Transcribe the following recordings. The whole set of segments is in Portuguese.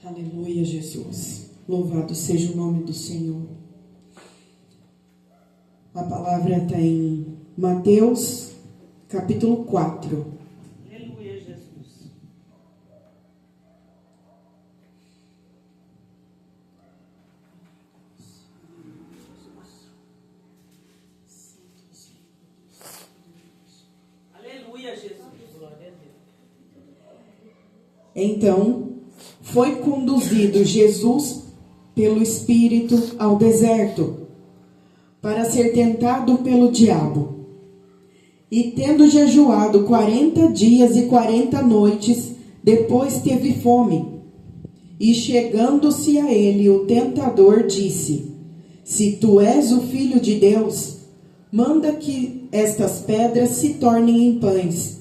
Aleluia, Jesus. Louvado seja o nome do Senhor. A palavra está em Mateus, capítulo 4. Aleluia, Jesus. Aleluia, Jesus. Glória a Deus. Então, foi conduzido Jesus pelo Espírito ao deserto, para ser tentado pelo diabo. E tendo jejuado 40 dias e 40 noites, depois teve fome. E chegando-se a ele, o tentador disse: Se tu és o Filho de Deus, manda que estas pedras se tornem em pães.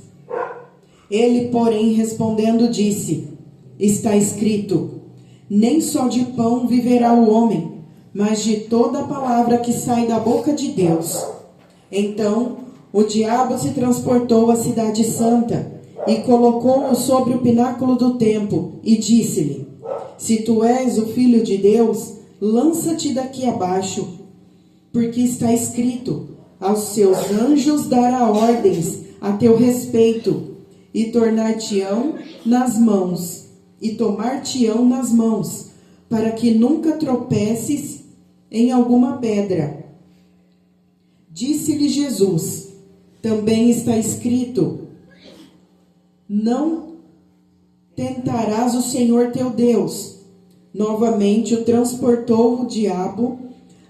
Ele, porém, respondendo, disse: Está escrito: Nem só de pão viverá o homem, mas de toda a palavra que sai da boca de Deus. Então o diabo se transportou à cidade santa e colocou-o sobre o pináculo do templo e disse-lhe: Se tu és o Filho de Deus, lança-te daqui abaixo, porque está escrito: Aos seus anjos dará ordens a teu respeito, e tornar-te-ão nas mãos, e tomar-te-ão nas mãos, para que nunca tropeces em alguma pedra. Disse-lhe Jesus: Também está escrito: Não tentarás o Senhor teu Deus. Novamente o transportou o diabo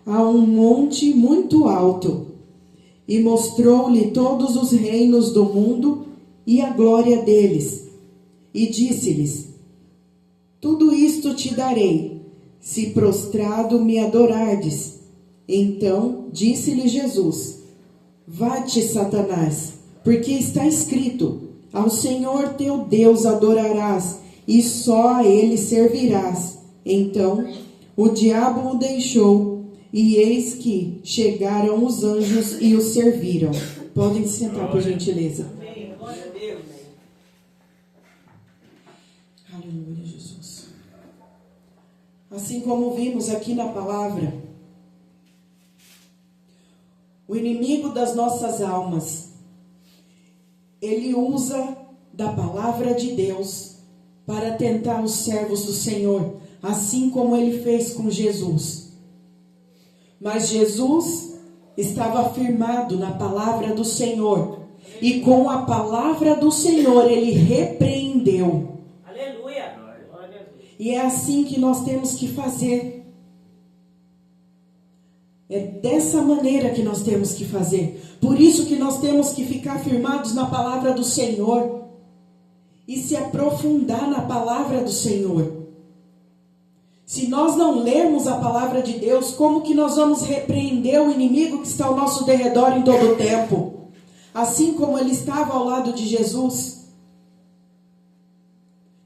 a um monte muito alto, e mostrou-lhe todos os reinos do mundo e a glória deles. E disse-lhes: Tudo isto te darei, se prostrado me adorardes. Então disse-lhe Jesus: Vai-te, Satanás, porque está escrito: Ao Senhor teu Deus adorarás, e só a ele servirás. Então o diabo o deixou, e eis que chegaram os anjos e o serviram. Podem se sentar, por gentileza. Amém. Glória a Deus. Aleluia, Jesus. Assim como vimos aqui na palavra, o inimigo das nossas almas, ele usa da palavra de Deus para tentar os servos do Senhor, assim como ele fez com Jesus. Mas Jesus estava firmado na palavra do Senhor, e com a palavra do Senhor ele repreendeu. Aleluia. Glória a Deus. E é assim que nós temos que fazer. É dessa maneira que nós temos que fazer. Por isso que nós temos que ficar firmados na palavra do Senhor e se aprofundar na palavra do Senhor. Se nós não lermos a palavra de Deus, como que nós vamos repreender o inimigo que está ao nosso derredor em todo o tempo? Assim como ele estava ao lado de Jesus,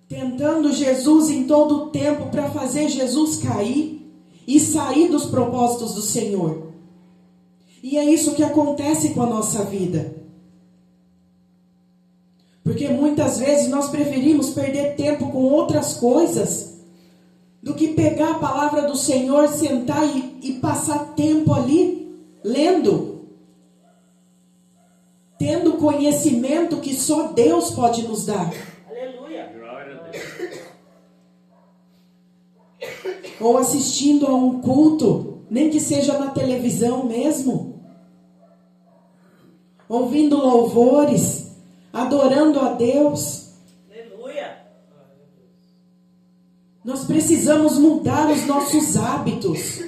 tentando Jesus em todo o tempo para fazer Jesus cair e sair dos propósitos do Senhor. E é isso que acontece com a nossa vida. Porque muitas vezes nós preferimos perder tempo com outras coisas do que pegar a palavra do Senhor, sentar e passar tempo ali lendo, tendo conhecimento que só Deus pode nos dar. Aleluia. Glória a Deus. Ou assistindo a um culto, nem que seja na televisão mesmo, ouvindo louvores, adorando a Deus. Aleluia. Nós precisamos mudar os nossos hábitos,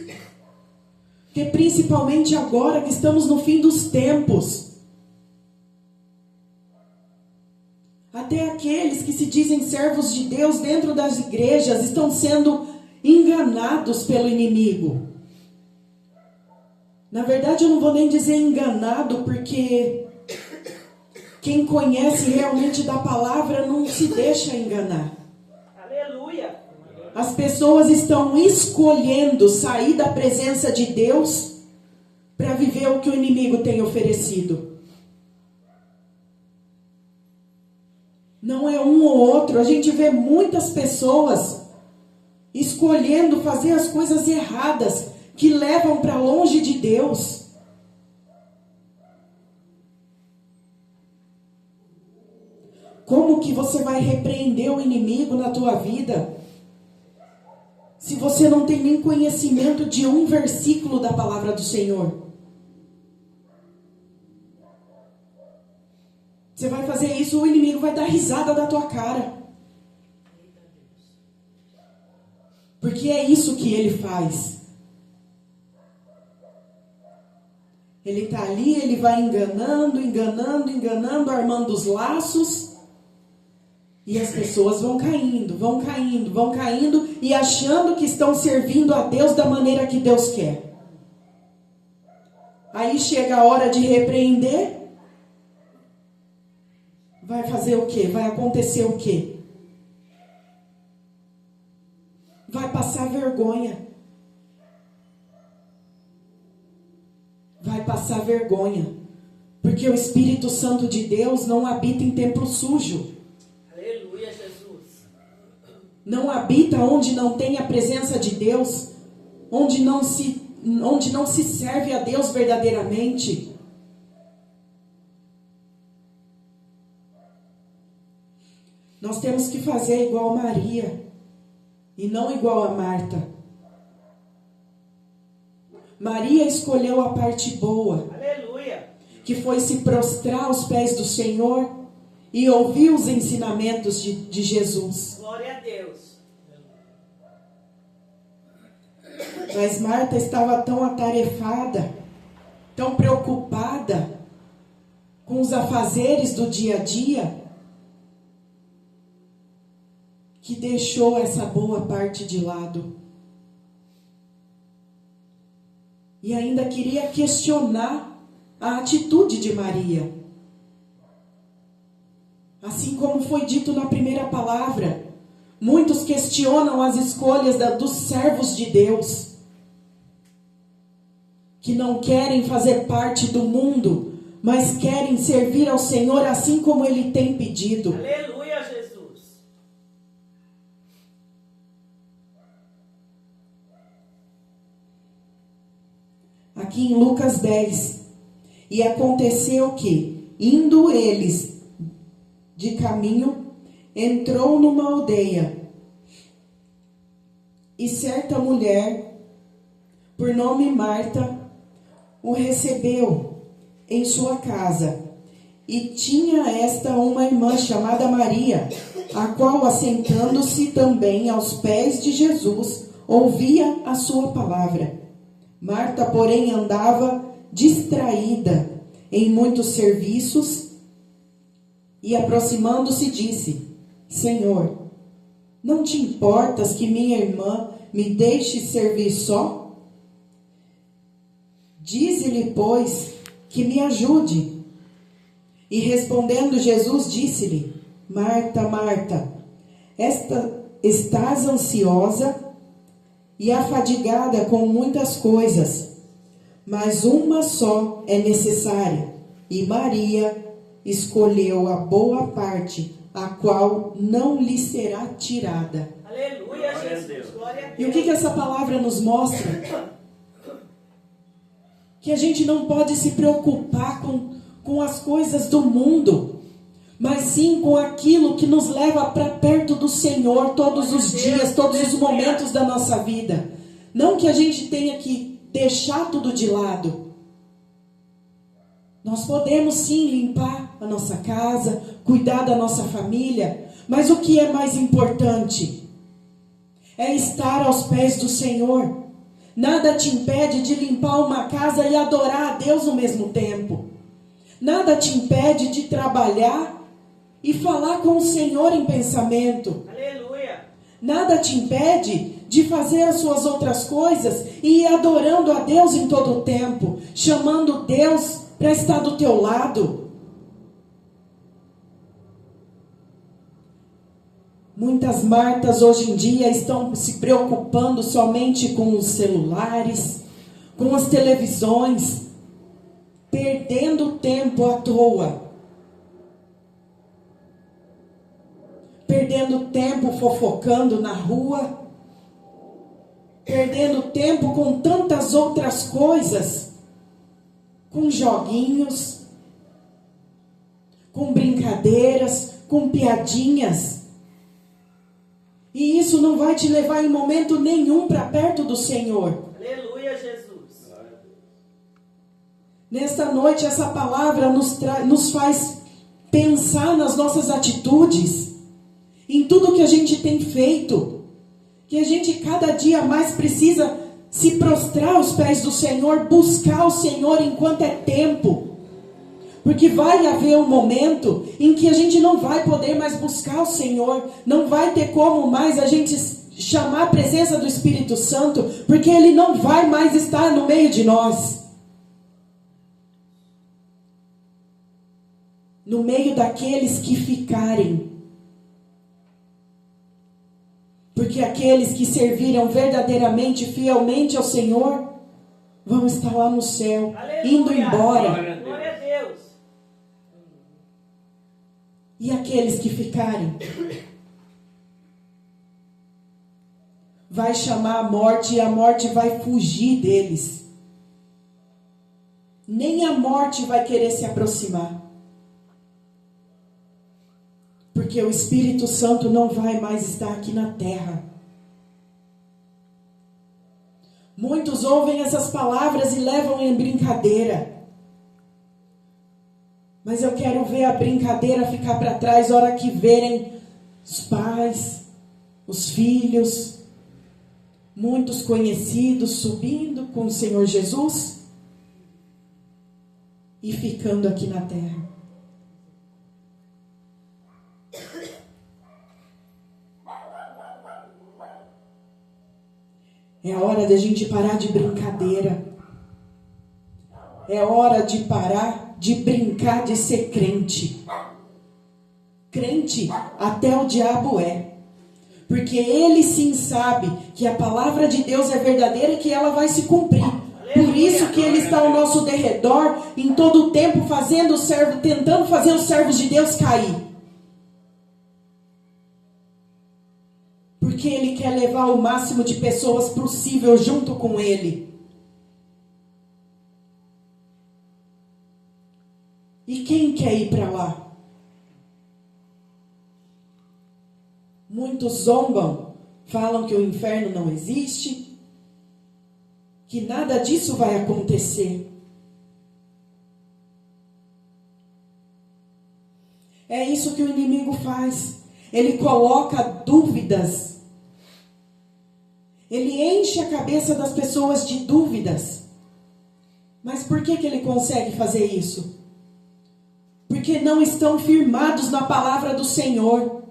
porque principalmente agora que estamos no fim dos tempos, até aqueles que se dizem servos de Deus dentro das igrejas estão sendo enganados pelo inimigo. Na verdade, eu não vou nem dizer enganado, porque quem conhece realmente da palavra não se deixa enganar. Aleluia. As pessoas estão escolhendo sair da presença de Deus para viver o que o inimigo tem oferecido. Não é um ou outro. A gente vê muitas pessoas escolhendo fazer as coisas erradas, que levam para longe de Deus. Como que você vai repreender o inimigo na tua vida, se você não tem nem conhecimento de um versículo da palavra do Senhor? Você vai fazer isso, o inimigo vai dar risada da tua cara. Porque é isso que ele faz. Ele está ali, ele vai enganando, armando os laços. E as pessoas vão caindo, e achando que estão servindo a Deus da maneira que Deus quer. Aí chega a hora de repreender. Vai fazer o quê? Vai acontecer o quê? Vai passar vergonha. Vai passar vergonha. Porque o Espírito Santo de Deus não habita em templo sujo. Aleluia, Jesus. Não habita onde não tem a presença de Deus. Onde não se serve a Deus verdadeiramente. Nós temos que fazer igual Maria. E não igual a Marta. Maria escolheu a parte boa. Aleluia. Que foi se prostrar aos pés do Senhor e ouvir os ensinamentos de Jesus. Glória a Deus. Mas Marta estava tão atarefada, tão preocupada com os afazeres do dia a dia, que deixou essa boa parte de lado. E ainda queria questionar a atitude de Maria. Assim como foi dito na primeira palavra, muitos questionam as escolhas dos servos de Deus, que não querem fazer parte do mundo, mas querem servir ao Senhor assim como Ele tem pedido. Aleluia, Jesus. Aqui em Lucas 10. E aconteceu que, indo eles de caminho, entrou numa aldeia. E certa mulher, por nome Marta, o recebeu em sua casa. E tinha esta uma irmã chamada Maria, a qual, assentando-se também aos pés de Jesus, ouvia a sua palavra. Marta, porém, andava distraída em muitos serviços e, aproximando-se, disse: Senhor, não te importas que minha irmã me deixe servir só? Dize-lhe, pois, que me ajude. E respondendo Jesus, disse-lhe: Marta, Marta, estás ansiosa e afadigada com muitas coisas, mas uma só é necessária, e Maria escolheu a boa parte, a qual não lhe será tirada. Aleluia, Jesus. Glória a Deus. E o que essa palavra nos mostra? Que a gente não pode se preocupar com as coisas do mundo, mas sim com aquilo que nos leva para perto do Senhor todos os dias, todos os momentos da nossa vida. Não que a gente tenha que deixar tudo de lado. Nós podemos sim limpar a nossa casa, cuidar da nossa família, mas o que é mais importante é estar aos pés do Senhor. Nada te impede de limpar uma casa e adorar a Deus ao mesmo tempo. Nada te impede de trabalhar e falar com o Senhor em pensamento. Aleluia. Nada te impede de fazer as suas outras coisas e ir adorando a Deus em todo o tempo, chamando Deus para estar do teu lado. Muitas Martas hoje em dia estão se preocupando somente com os celulares, com as televisões, perdendo tempo à toa. Perdendo tempo fofocando na rua, perdendo tempo com tantas outras coisas, com joguinhos, com brincadeiras, com piadinhas. E isso não vai te levar em momento nenhum para perto do Senhor. Aleluia, Jesus. Nesta noite, essa palavra nos faz pensar nas nossas atitudes, em tudo que a gente tem feito, que a gente cada dia mais precisa se prostrar aos pés do Senhor, buscar o Senhor enquanto é tempo. Porque vai haver um momento em que a gente não vai poder mais buscar o Senhor, não vai ter como mais a gente chamar a presença do Espírito Santo, porque Ele não vai mais estar no meio de nós. No meio daqueles que ficarem. Porque aqueles que serviram verdadeiramente, fielmente ao Senhor, vão estar lá no céu, Aleluia. indo embora. Glória a Deus. E aqueles que ficarem? Vai chamar a morte e a morte vai fugir deles. Nem a morte vai querer se aproximar. Porque o Espírito Santo não vai mais estar aqui na terra. Muitos ouvem essas palavras e levam em brincadeira. Mas eu quero ver a brincadeira ficar para trás na hora que verem os pais, os filhos, muitos conhecidos subindo com o Senhor Jesus e ficando aqui na terra. É hora de a gente parar de brincadeira. É hora de parar de brincar de ser crente. Crente até o diabo é. Porque ele sim sabe que a palavra de Deus é verdadeira e que ela vai se cumprir. Por isso que ele está ao nosso derredor, em todo o tempo, tentando fazer os servos de Deus cair. Porque ele quer levar o máximo de pessoas possível junto com ele. E quem quer ir para lá? Muitos zombam, falam que o inferno não existe, que nada disso vai acontecer. É isso que o inimigo faz. Ele coloca dúvidas. Ele enche a cabeça das pessoas de dúvidas. Mas por que ele consegue fazer isso? Porque não estão firmados na palavra do Senhor.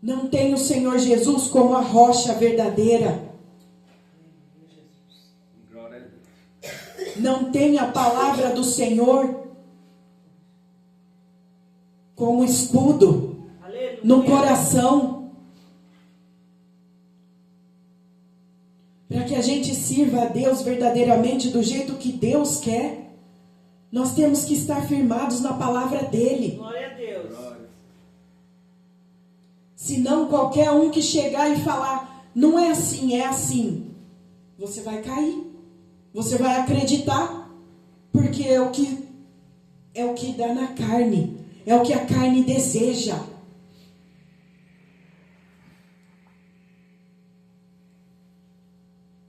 Não tem o Senhor Jesus como a rocha verdadeira. Não tem a palavra do Senhor como escudo no coração. Para que a gente sirva a Deus verdadeiramente do jeito que Deus quer, nós temos que estar firmados na palavra dele. Glória a Deus. Senão qualquer um que chegar e falar, não é assim, é assim, você vai cair. Você vai acreditar, porque é o que dá na carne, é o que a carne deseja.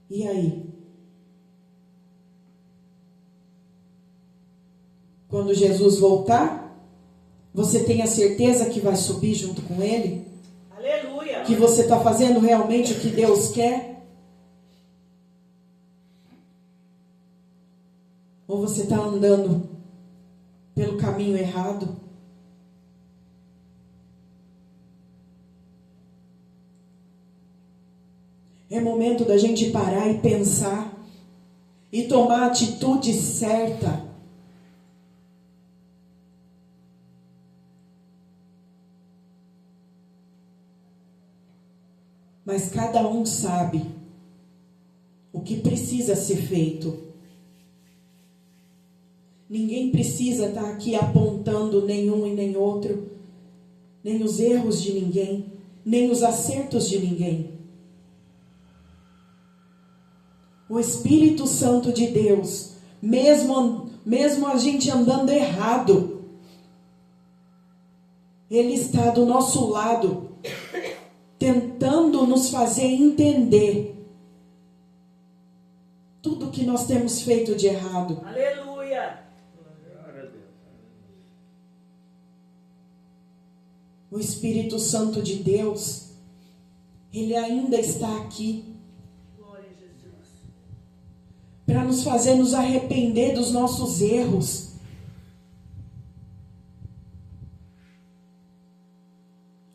E aí? Quando Jesus voltar, você tem a certeza que vai subir junto com ele? Aleluia. Que você está fazendo realmente o que Deus quer? Ou você está andando pelo caminho errado? É momento da gente parar e pensar e tomar a atitude certa. Mas cada um sabe o que precisa ser feito. Ninguém precisa estar aqui apontando nenhum e nem outro. nem os erros de ninguém, nem os acertos de ninguém. O Espírito Santo de Deus, mesmo a gente andando errado, Ele está do nosso lado, tentando nos fazer entender tudo que nós temos feito de errado. Aleluia. O Espírito Santo de Deus, Ele ainda está aqui Glória a Jesus. para nos fazer nos arrepender dos nossos erros.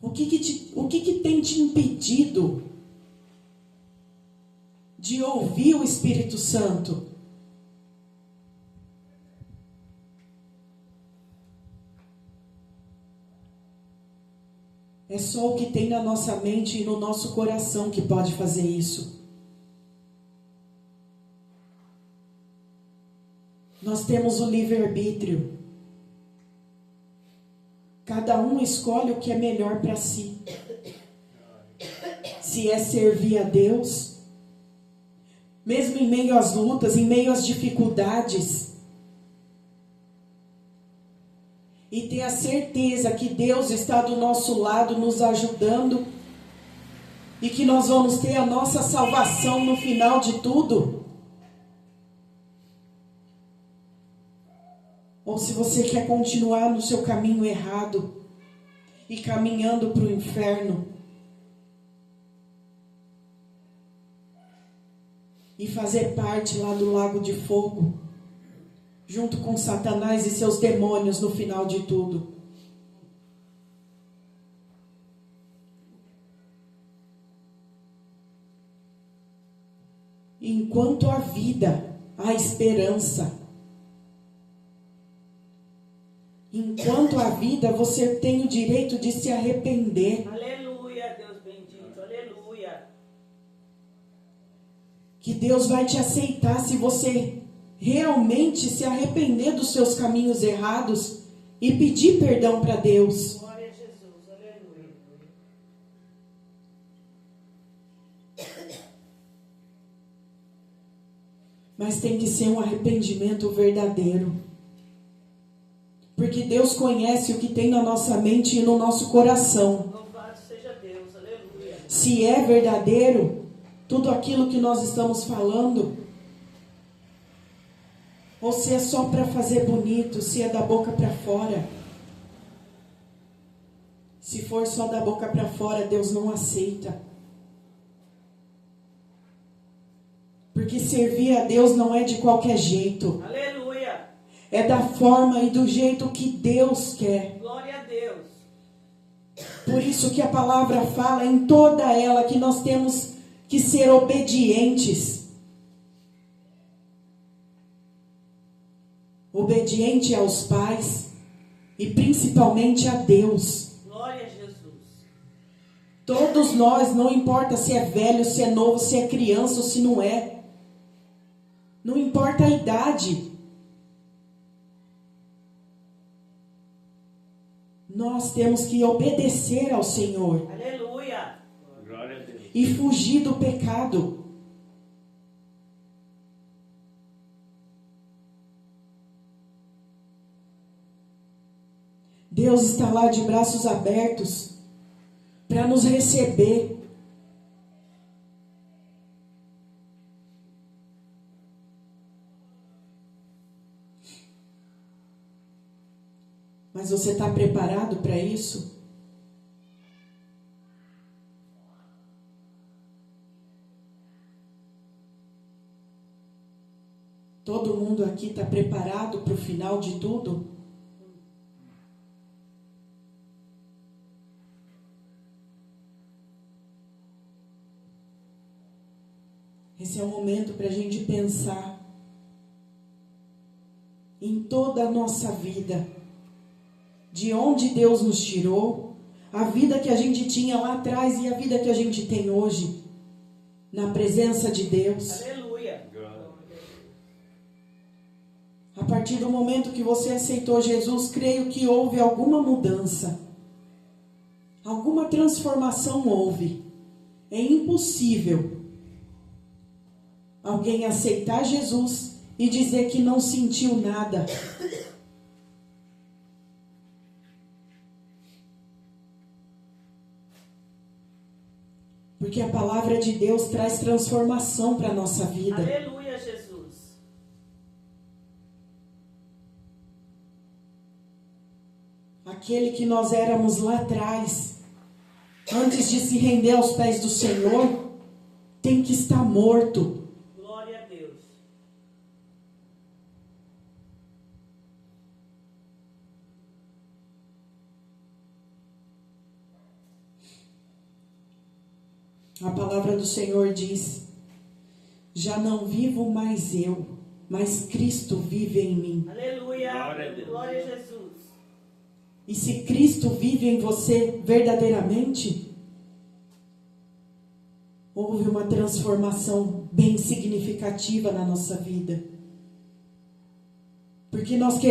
O que tem te impedido de ouvir o Espírito Santo? É só o que tem na nossa mente e no nosso coração que pode fazer isso. Nós temos o livre-arbítrio. Cada um escolhe o que é melhor para si. Se é servir a Deus, mesmo em meio às lutas, em meio às dificuldades, e ter a certeza que Deus está do nosso lado, nos ajudando, e que nós vamos ter a nossa salvação no final de tudo. Ou se você quer continuar no seu caminho errado e caminhando para o inferno e fazer parte lá do lago de fogo, junto com Satanás e seus demônios no final de tudo. Enquanto há vida, há esperança. Enquanto há vida, você tem o direito de se arrepender. Aleluia, Deus bendito. Aleluia. Que Deus vai te aceitar se você realmente se arrepender dos seus caminhos errados e pedir perdão para Deus. Glória a Jesus. Aleluia. Mas tem que ser um arrependimento verdadeiro. Porque Deus conhece o que tem na nossa mente e no nosso coração. Louvado seja Deus. Aleluia. Se é verdadeiro tudo aquilo que nós estamos falando, ou se é só para fazer bonito, se é da boca para fora. Se for só da boca para fora, Deus não aceita. Porque servir a Deus não é de qualquer jeito. Aleluia. É da forma e do jeito que Deus quer. Glória a Deus. Por isso que a palavra fala em toda ela que nós temos que ser obedientes. Obediente aos pais e principalmente a Deus. Glória a Jesus. Todos nós, não importa se é velho, se é novo, se é criança ou se não é. Não importa a idade. Nós temos que obedecer ao Senhor. Aleluia. Glória a Deus. E fugir do pecado. Deus está lá de braços abertos para nos receber. Mas você está preparado para isso? Todo mundo aqui está preparado para o final de tudo? Esse é o momento para a gente pensar em toda a nossa vida, de onde Deus nos tirou, a vida que a gente tinha lá atrás e a vida que a gente tem hoje, na presença de Deus. Aleluia. A partir do momento que você aceitou Jesus, creio que houve alguma mudança. alguma transformação houve. É impossível alguém aceitar Jesus e dizer que não sentiu nada. Porque a palavra de Deus traz transformação para a nossa vida. Aleluia, Jesus. Aquele que nós éramos lá atrás, antes de se render aos pés do Senhor, tem que estar morto. Glória a Deus. A palavra do Senhor diz: já não vivo mais eu, mas Cristo vive em mim. Aleluia. Glória a Deus. Glória a Jesus. E se Cristo vive em você verdadeiramente, houve uma transformação bem significativa na nossa vida. Porque nós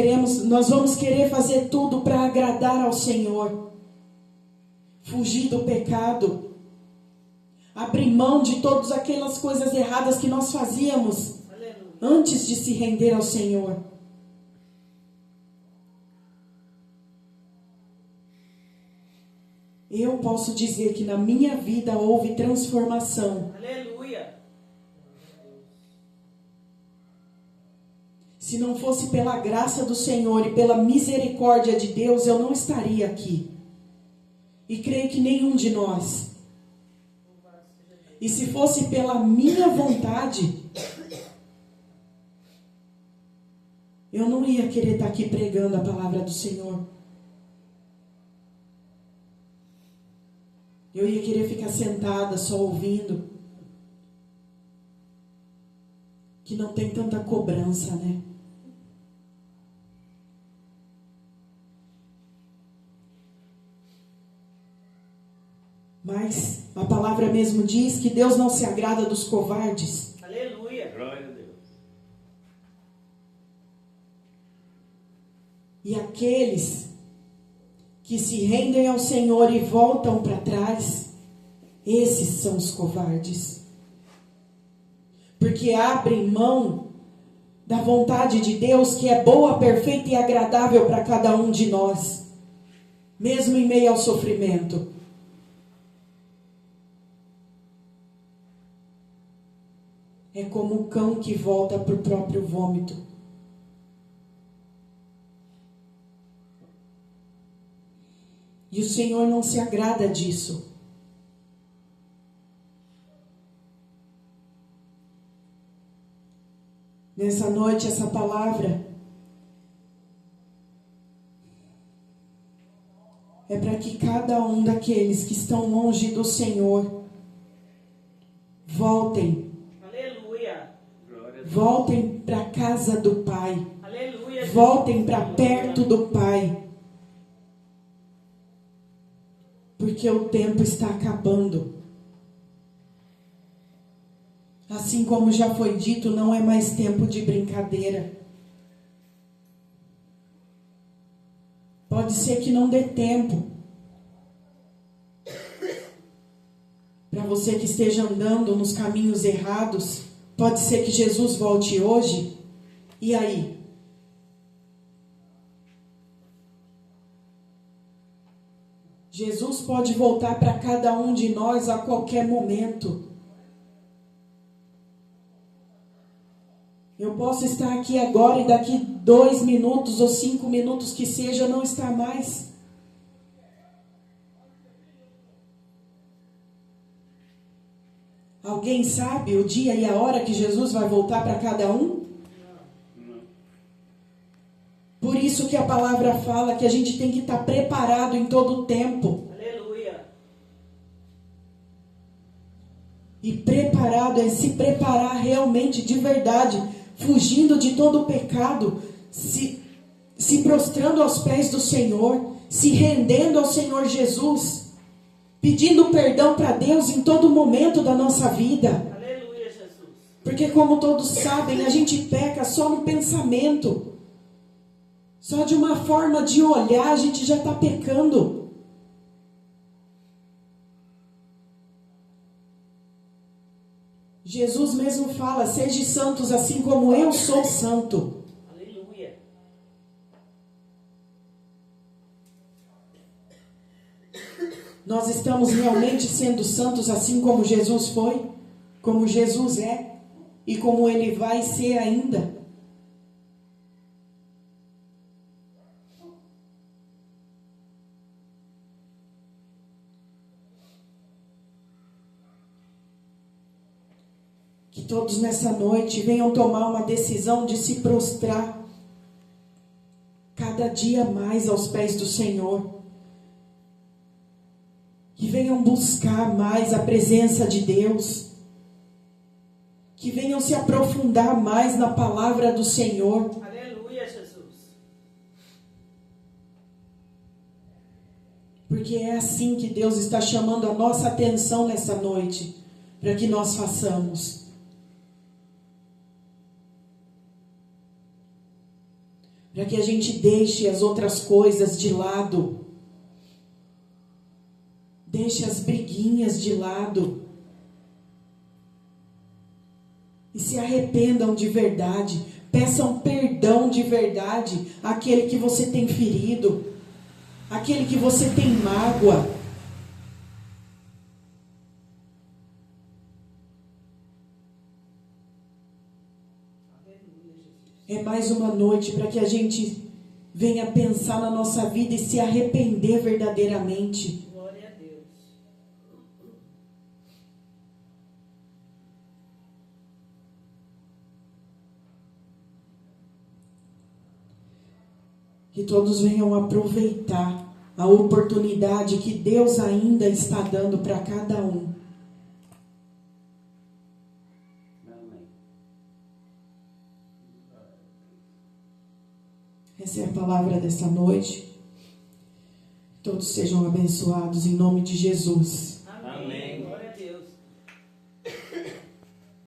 vamos querer fazer tudo para agradar ao Senhor. Fugir do pecado. Abrir mão de todas aquelas coisas erradas que nós fazíamos. Aleluia. Antes de se render ao Senhor. Eu posso dizer que na minha vida houve transformação. Aleluia. Se não fosse pela graça do Senhor e pela misericórdia de Deus, eu não estaria aqui. E creio que nenhum de nós. E se fosse pela minha vontade, eu não ia querer estar aqui pregando a palavra do Senhor. Eu ia querer ficar sentada só ouvindo. Que não tem tanta cobrança, né? Mas a palavra mesmo diz que Deus não se agrada dos covardes. Aleluia. Glória a Deus. E aqueles que se rendem ao Senhor e voltam para trás, esses são os covardes. Porque abrem mão da vontade de Deus, que é boa, perfeita e agradável para cada um de nós, mesmo em meio ao sofrimento. É como o cão que volta para o próprio vômito. E o Senhor não se agrada disso. Nessa noite, essa palavra é para que cada um daqueles que estão longe do Senhor voltem. Aleluia. Glória a Deus. Voltem para a casa do Pai. Aleluia. Voltem para perto do Pai. Porque o tempo está acabando. Assim como já foi dito, não é mais tempo de brincadeira. Pode ser que não dê tempo. Para você que esteja andando nos caminhos errados, pode ser que Jesus volte hoje. E aí? Jesus pode voltar para cada um de nós a qualquer momento. Eu posso estar aqui agora e daqui 2 minutos ou 5 minutos que seja, não estar mais. Alguém sabe o dia e a hora que Jesus vai voltar para cada um? Não. Por isso que a palavra fala que a gente tem que estar preparado em todo o tempo. Aleluia. E preparado é se preparar realmente, de verdade, fugindo de todo o pecado, se prostrando aos pés do Senhor, se rendendo ao Senhor Jesus, pedindo perdão para Deus em todo momento da nossa vida. Aleluia, Jesus. Porque como todos sabem, a gente peca só no pensamento. Só de uma forma de olhar a gente já está pecando. Jesus mesmo fala: sede santos assim como eu sou santo. Aleluia. Nós estamos realmente sendo santos assim como Jesus foi, como Jesus é e como Ele vai ser ainda? Que todos nessa noite venham tomar uma decisão de se prostrar cada dia mais aos pés do Senhor. Que venham buscar mais a presença de Deus. Que venham se aprofundar mais na palavra do Senhor. Aleluia, Jesus. Porque é assim que Deus está chamando a nossa atenção nessa noite, para que nós façamos. Para que a gente deixe as outras coisas de lado. Deixe as briguinhas de lado. E se arrependam de verdade. Peçam perdão de verdade àquele que você tem ferido. Àquele que você tem mágoa. É mais uma noite para que a gente venha pensar na nossa vida e se arrepender verdadeiramente. Glória a Deus. Que todos venham aproveitar a oportunidade que Deus ainda está dando para cada um. Amém. Essa é a palavra dessa noite. Todos sejam abençoados em nome de Jesus.